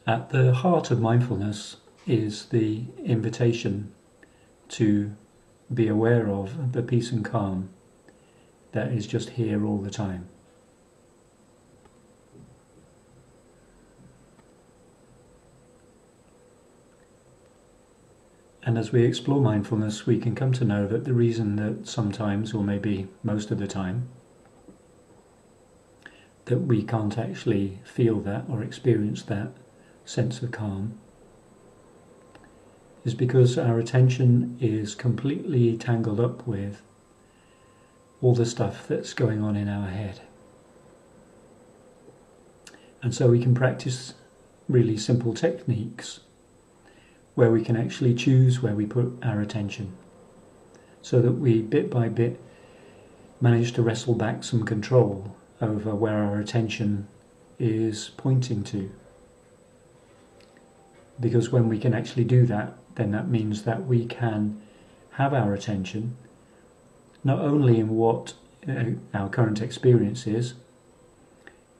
At the heart of mindfulness is the invitation to be aware of the peace and calm that is just here all the time. And as we explore mindfulness, we can come to know that the reason that sometimes, or maybe most of the time, that we can't actually feel that or experience that sense of calm is because our attention is completely tangled up with all the stuff that's going on in our head. And so we can practice really simple techniques where we can actually choose where we put our attention, so that we bit by bit manage to wrestle back some control over where our attention is pointing to. Because when we can actually do that, then that means that we can have our attention not only in what our current experience is,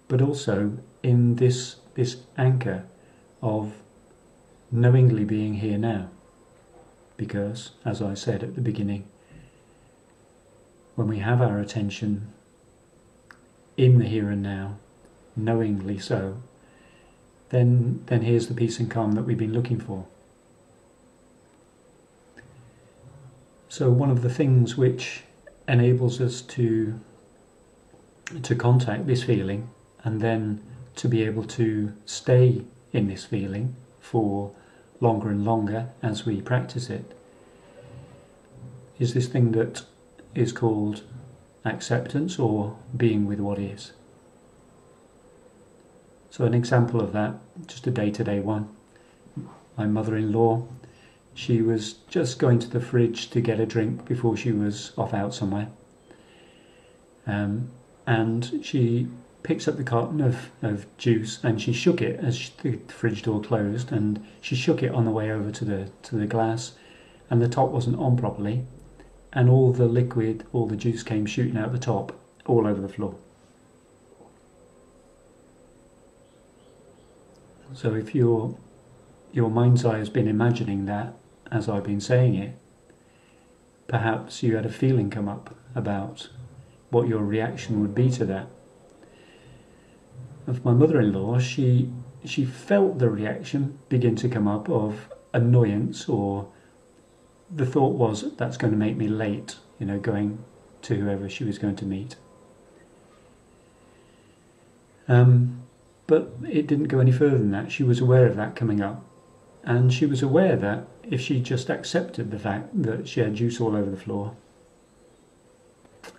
but also in this anchor of knowingly being here now. Because, as I said at the beginning, when we have our attention in the here and now, knowingly so, then here's the peace and calm that we've been looking for. So one of the things which enables us to contact this feeling and then to be able to stay in this feeling for longer and longer as we practice it is this thing that is called acceptance, or being with what is. So an example of that, just a day-to-day one. My mother-in-law, she was just going to the fridge to get a drink before she was off out somewhere. And she picks up the carton of juice and she shook it as the fridge door closed, and she shook it on the way over to the glass, and the top wasn't on properly, and all the liquid, all the juice came shooting out the top all over the floor. So if your mind's eye has been imagining that as I've been saying it, perhaps you had a feeling come up about what your reaction would be to that. Of my mother-in-law, she felt the reaction begin to come up of annoyance, or the thought was, that's going to make me late, going to whoever she was going to meet. But it didn't go any further than that. She was aware of that coming up, and she was aware that if she just accepted the fact that she had juice all over the floor,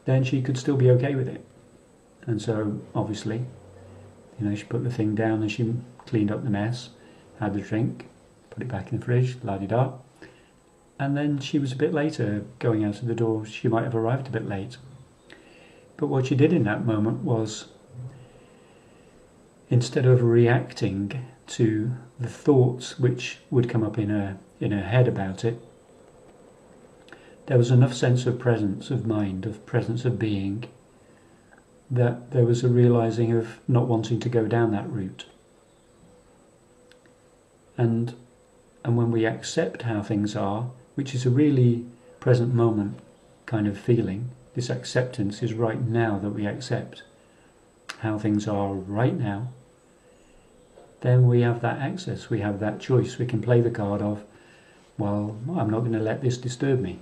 then she could still be okay with it. And so obviously, she put the thing down and she cleaned up the mess, had the drink, put it back in the fridge, la-di-da, and then she was a bit later going out of the door. She might have arrived a bit late, but what she did in that moment was, instead of reacting to the thoughts which would come up in her head about it, there was enough sense of presence of mind, of presence of being, that there was a realizing of not wanting to go down that route. And when we accept how things are, which is a really present moment kind of feeling, this acceptance is right now, that we accept how things are right now, then we have that access, we have that choice. We can play the card of, well, I'm not going to let this disturb me.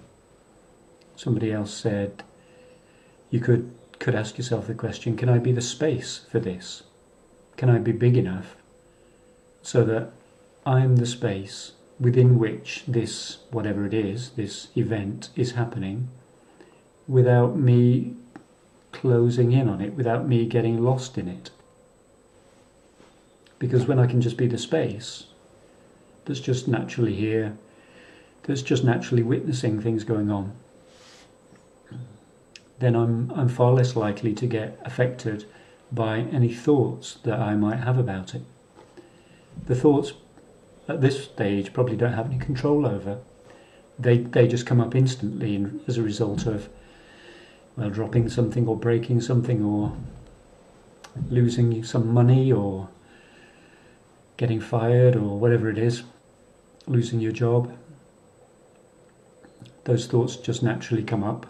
Somebody else said, you could ask yourself the question, can I be the space for this? Can I be big enough so that I'm the space within which this, whatever it is, this event is happening, without me closing in on it, without me getting lost in it? Because when I can just be the space that's just naturally here, that's just naturally witnessing things going on, then I'm far less likely to get affected by any thoughts that I might have about it. The thoughts at this stage probably don't have any control over. They just come up instantly as a result of, well, dropping something or breaking something or losing some money or getting fired or whatever it is, losing your job, those thoughts just naturally come up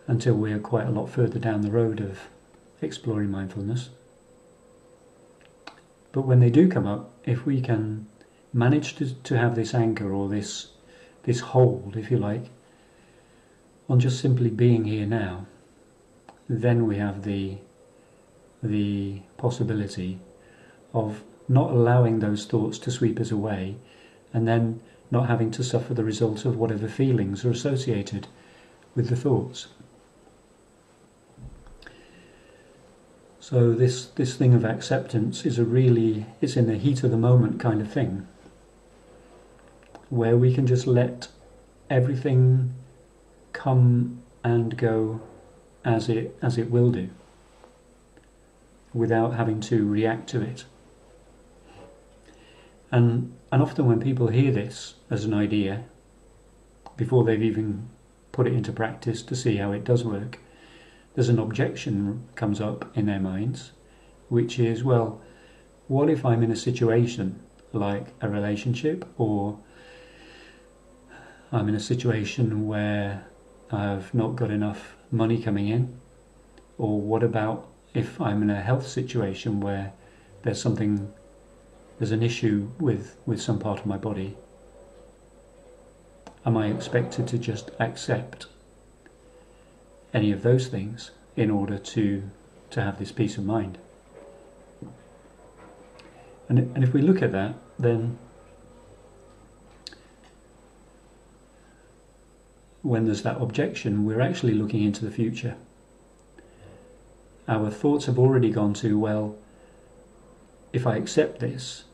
until we're quite a lot further down the road of exploring mindfulness. But when they do come up, if we can manage to have this anchor or this hold, if you like, on just simply being here now, then we have the possibility of not allowing those thoughts to sweep us away, and then not having to suffer the result of whatever feelings are associated with the thoughts. So this thing of acceptance is it's in the heat of the moment kind of thing, where we can just let everything come and go as it will do, without having to react to it. And often when people hear this as an idea, before they've even put it into practice to see how it does work, there's an objection comes up in their minds, which is, well, what if I'm in a situation like a relationship, or I'm in a situation where I've not got enough money coming in, or what about if I'm in a health situation where there's an issue with some part of my body? Am I expected to just accept any of those things in order to have this peace of mind? And if we look at that, then when there's that objection, we're actually looking into the future. Our thoughts have already gone to, well, if I accept this,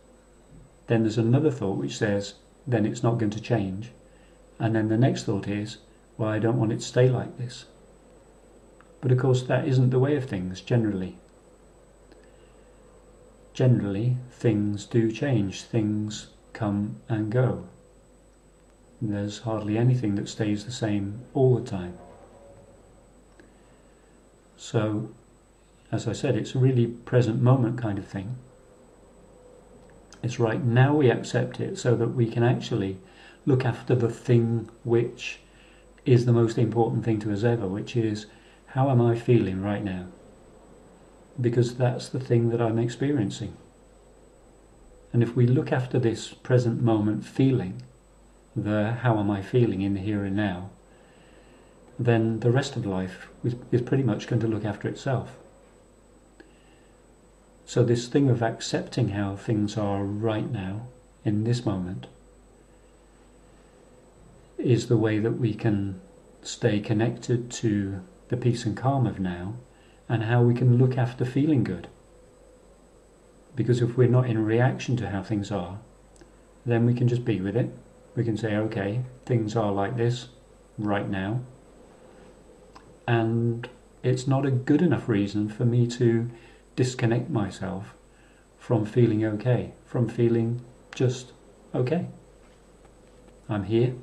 then there's another thought which says, then it's not going to change. And then the next thought is, well, I don't want it to stay like this. But of course that isn't the way of things generally. Generally, things do change, things come and go. There's hardly anything that stays the same all the time. So, as I said, it's a really present moment kind of thing. It's right now we accept it so that we can actually look after the thing which is the most important thing to us ever, which is, how am I feeling right now? Because that's the thing that I'm experiencing. And if we look after this present moment feeling, the how am I feeling in the here and now, then the rest of life is pretty much going to look after itself. So this thing of accepting how things are right now, in this moment, is the way that we can stay connected to the peace and calm of now, and how we can look after feeling good. Because if we're not in reaction to how things are, then we can just be with it. We can say, okay, things are like this right now, and it's not a good enough reason for me to disconnect myself from feeling okay, from feeling just okay. I'm here,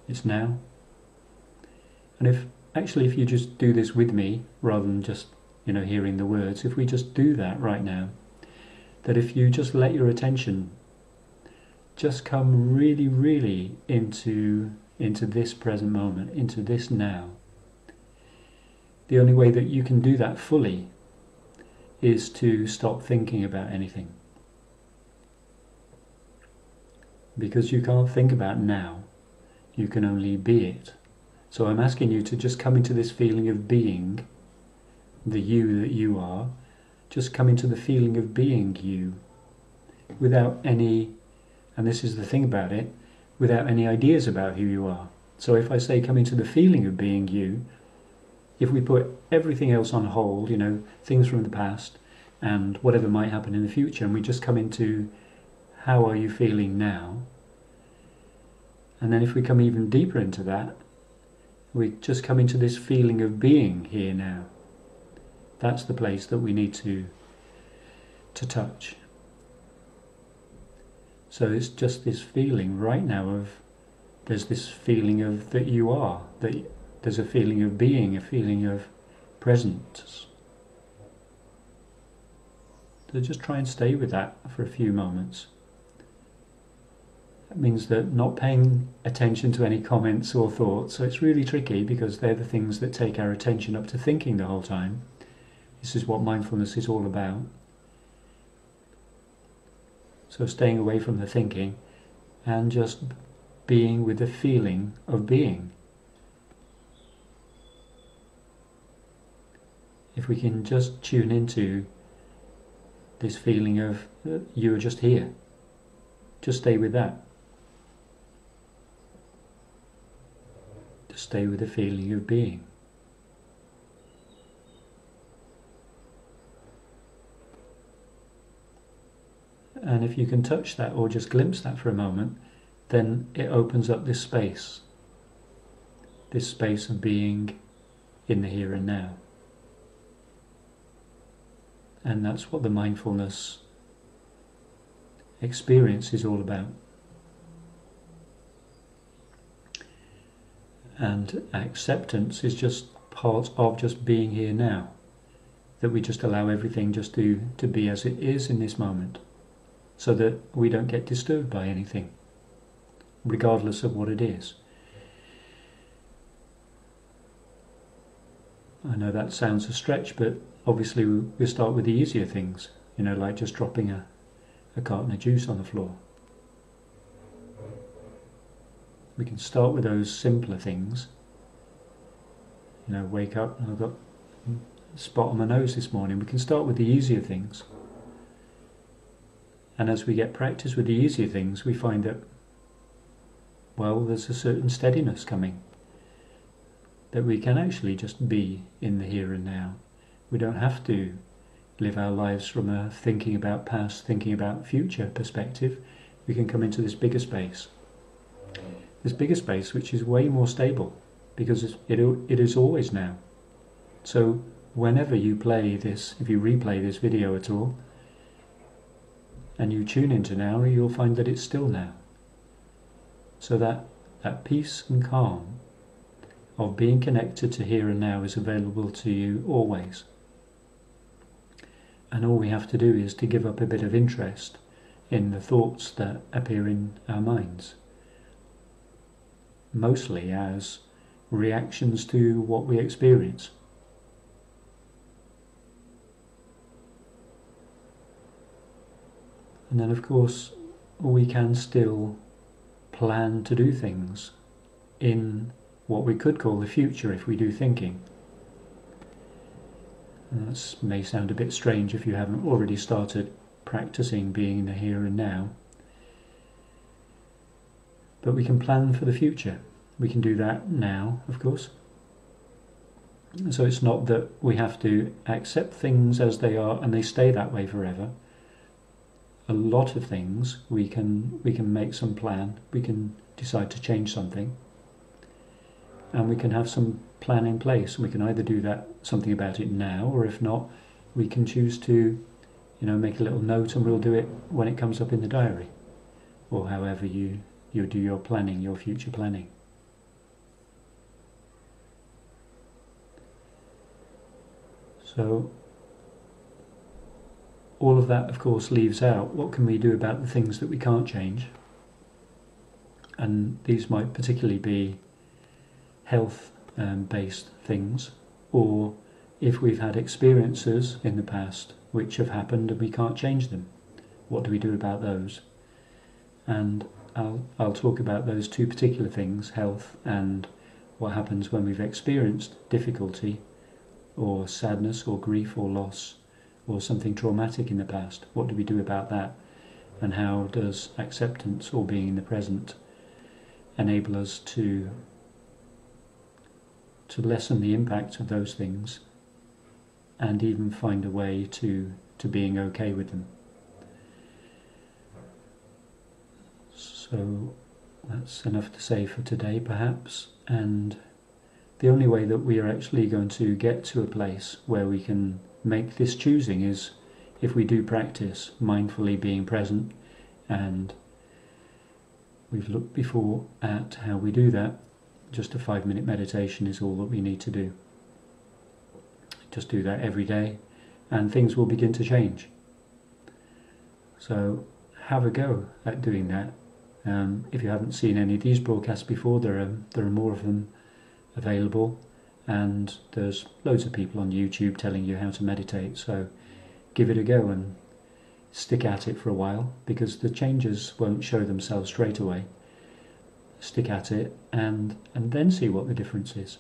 it's now. And if you just do this with me, rather than just, hearing the words, if we just do that right now, that if you just let your attention just come really, really into this present moment, into this now, the only way that you can do that fully is to stop thinking about anything. Because you can't think about now, you can only be it. So I'm asking you to just come into this feeling of being, the you that you are, just come into the feeling of being you, without any, and this is the thing about it, without any ideas about who you are. So if I say come into the feeling of being you, if we put everything else on hold, things from the past and whatever might happen in the future, and we just come into how are you feeling now, and then if we come even deeper into that, we just come into this feeling of being here now. That's the place that we need to touch. So it's just this feeling right now of, there's this feeling of that you are, that there's a feeling of being, a feeling of presence. So just try and stay with that for a few moments. That means that not paying attention to any comments or thoughts. So it's really tricky because they're the things that take our attention up to thinking the whole time. This is what mindfulness is all about. So staying away from the thinking and just being with the feeling of being. If we can just tune into this feeling of you're just here, just stay with that. Just stay with the feeling of being. And if you can touch that or just glimpse that for a moment, then it opens up this space of being in the here and now. And that's what the mindfulness experience is all about. And acceptance is just part of just being here now. That we just allow everything just to be as it is in this moment, so that we don't get disturbed by anything, regardless of what it is. I know that sounds a stretch, but obviously we start with the easier things, like just dropping a carton of juice on the floor. We can start with those simpler things. Wake up and I've got a spot on my nose this morning. We can start with the easier things. And as we get practice with the easier things, we find that, there's a certain steadiness coming. That we can actually just be in the here and now. We don't have to live our lives from a thinking about past, thinking about future perspective. We can come into this bigger space. This bigger space which is way more stable because it is always now. So whenever you play this, if you replay this video at all, and you tune into now, you'll find that it's still now. So that peace and calm of being connected to here and now is available to you always. And all we have to do is to give up a bit of interest in the thoughts that appear in our minds, mostly as reactions to what we experience. And then of course we can still plan to do things in what we could call the future if we do thinking. And that may sound a bit strange if you haven't already started practicing being in the here and now. But we can plan for the future. We can do that now, of course. So it's not that we have to accept things as they are and they stay that way forever. A lot of things we can make some plan. We can decide to change something. And we can have some plan in place. We can either do something about it now, or if not, we can choose to, make a little note and we'll do it when it comes up in the diary, or however you do your planning, your future planning. So all of that, of course, leaves out what can we do about the things that we can't change. And these might particularly be health-based things, or if we've had experiences in the past which have happened and we can't change them, what do we do about those? And I'll talk about those two particular things, health and what happens when we've experienced difficulty or sadness or grief or loss or something traumatic in the past. What do we do about that? And how does acceptance or being in the present enable us to lessen the impact of those things and even find a way to being okay with them. So that's enough to say for today, perhaps. And the only way that we are actually going to get to a place where we can make this choosing is if we do practice mindfully being present. And we've looked before at how we do that. Just a 5-minute meditation is all that we need to do. Just do that every day and things will begin to change. So have a go at doing that. If you haven't seen any of these broadcasts before, there are more of them available, and there's loads of people on YouTube telling you how to meditate. So give it a go and stick at it for a while, because the changes won't show themselves straight away. Stick at it and then see what the difference is.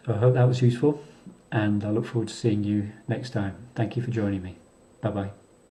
So I hope that was useful, and I look forward to seeing you next time. Thank you for joining me. Bye bye.